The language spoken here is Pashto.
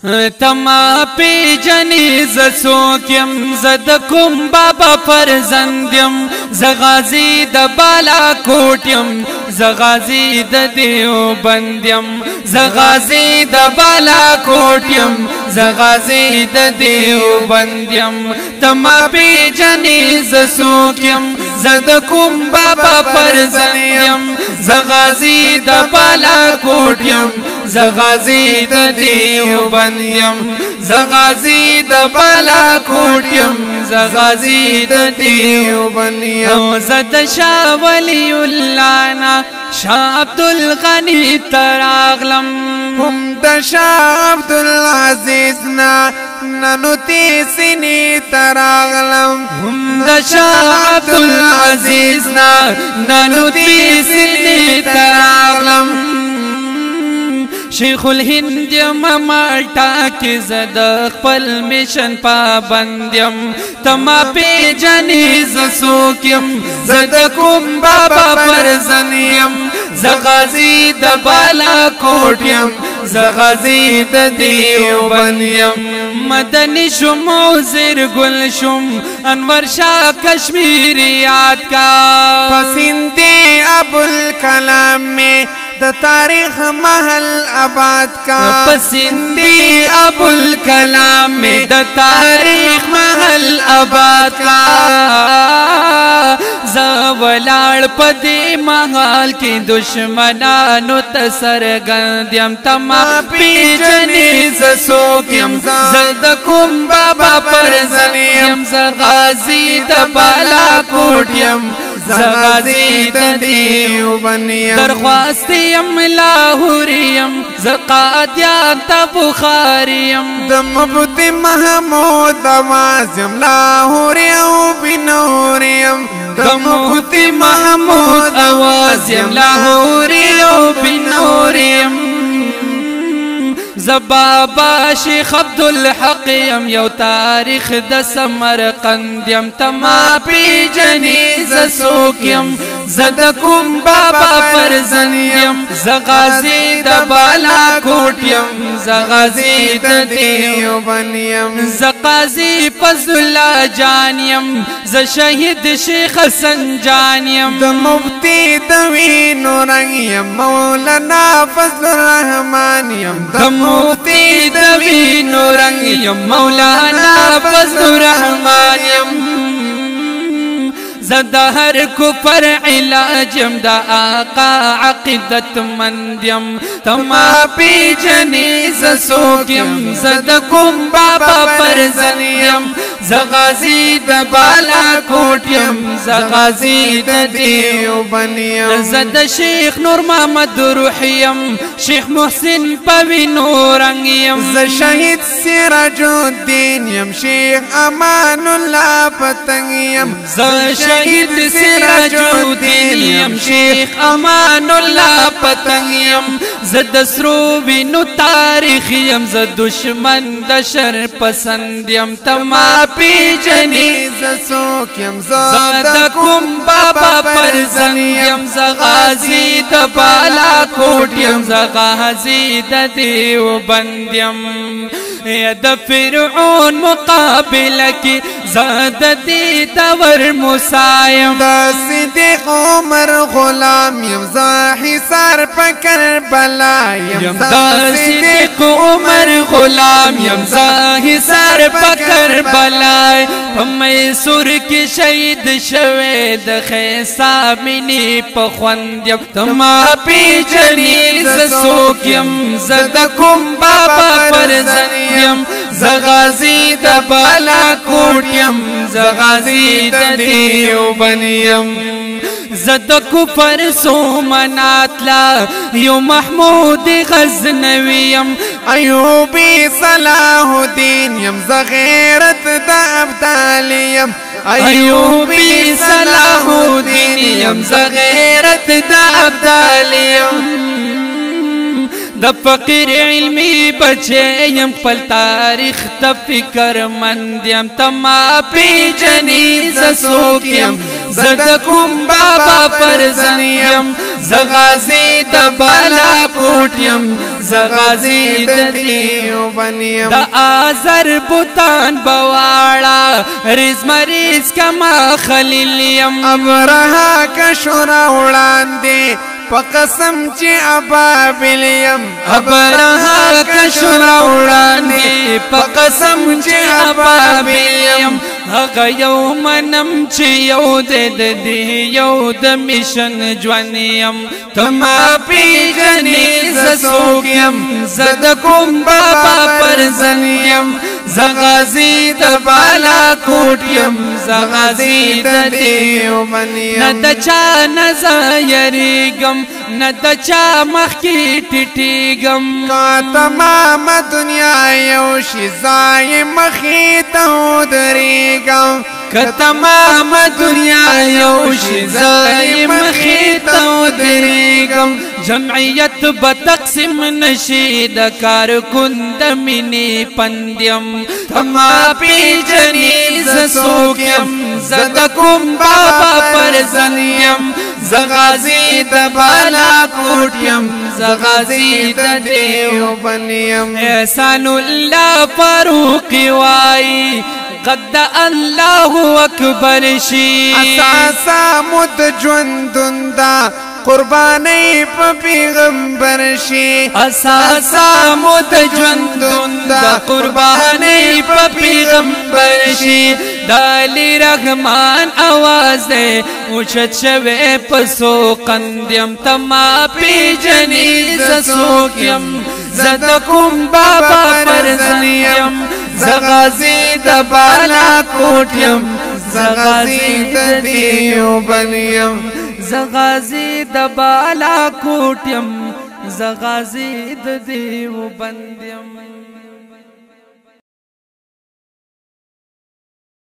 تما پی جنی زسوکیم زدکم بابا فرزندیم زغازی د بالا کوټیم زغازی د دیوبندیم زغازی د بالا کوټیم زغازی د دیوبندیم تما پی جنی زسوکیم زدکم بابا فرزندیم زغازی د بالا کوټیم زغازی د دیوبندیم زغازی د بالا کوټیم زغازی د دیوبندیم زد شاه ولی الله نا شاه عبدالغنی تراغلم هم د شاه عبدالعزیز نا ننو تیسینی تراغلم هم د شاه عبدالعزیز نا ننو تیسینی تراغلم شیخ الهند یم مالټا کې زد خپل میشن پابندیم تما پی جنی زسوکیم زد کوم بابا فرزنیم زغازی د بالا کوټیم زغازی د دیوبندیم مدنی شم او زیر گل شم انور شاه کشمیری یاد کا پسندی ابوالکلام میں د تاریخ محل آباد کا پسندی ابوالکلام میں د تاریخ محل آباد کا زولاړ پدی محل کی دشمنانو تسرګندیم تما پیجنی زسوکیم زدکم بابا فرزنیم زغازی د بالا کوټیم زغازی د دیوبندیم درخواستیم لاهوریم زقادیان تا بخاریم د مفتی محمود آوازیم لاهوری او بنوریم د مفتی محمود آوازیم لاهوری او بنوریم زبابا شیخ عبدالحق یم یو تاریخ د سمرقند یم تما پی جنی زسوکیم زدکم بابا فرزنیم زغازی د بالا کوټیم زغازی د دیوبندیم زقازی فضل الله جانیم ز شهید شیخ حسن جانیم د مفتی د وینو رنگ یم مولانا فضل الرحمن یم د مفتی د وینو رنگ یم مولانا فضل الرحمن یم زد هر کفر علاجم دا آقا عقیدت مندیم تما پی جنی زسوکیم زدکم بابا فرزنیم زغازی د بالا کوټیم زغازی د دیوبندیم زد شیخ نور محمد روحیم شیخ محسن پوینو رنگیم ز شهید سراج الدین یم شیخ امان الله پتنگیم شهید سراج الدین یم شیخ امان الله پتنگیم زد سرو وینو تاریخ یم ز دشمن د شر پسند یم تما پی جنی زسوکیم زدکم بابا فرزنیم زغازی د بالا کوټیم زغازی د دیوبندیم د فرعون مقابله کی زاد دی تور موسیم د صدیق عمر غلام یم زاحی سر پکر بلایم د صدیق عمر غلام یم زاحی سر پکر بلای میسور کی شهید شوه د خیسا منی پخوندیم تما پی جنی زسوکیم زدکم بابا فرزنیم زغازی د بالا کوټیم زغازی د دیوبندیم زد کفر سومنات لا یو محمود غزنویم ایوبی صلاح الدین یم زغیرت د ابدالیم ایوبی صلاح الدین یم زغیرت د ابدالیم د فقیر علمی بچیم خپل تاریخ د فکر مندیم تما پی جنی زسوکیم زدکم بابا فرزنیم زغازی د بالا کوټ یم زغازی د دیوبند یم د آزر بوتان بواړه ریز مریض کما خلیل یم ابرها کشورا وړاندې په قسم چې ابابیل یم ابرها کشورا وړاندې په قسم چې ابابیل یم هغه یو منم چې یو د یو د میشن ژوند یم ته ما پیژنې زه څوک یم زه د کوم بابا پرزن یم زه غازی د بالا کوټ یم زه غازی د دیوبند یم نه د چا نه زه یریږم نه د چا مخکې ټیټېږم که تمامه دنیا یو شي ځای مخې ته ودرېږم که تمامه دنیا یو شي ځای مخې ته ودرېږم جمعیت به تقسیم نشي د کارکن د مینې پند یم ته ما پیژنې زه څوک یم زه د کوم بابا پرزن یم زه غازی د بالا کوټ یم زه غازی د دیوبند یم احسان الله فاروق وایي قد الله اکبر شي اساسا مد ژوندون دا قربانی په پیغمبر شي اساسا مد ژوندون دا قربانی په پیغمبر شي د علی رحمان आवाज دې اوچت شوه په سو قندیم تما پیجنې ز سوکیم زد کوم بابا پرزن یم زغازی د بالا کوټ یم زغازی د دیوبند یم زغازی د بالا کوټ یم زغازی د دیوبند یم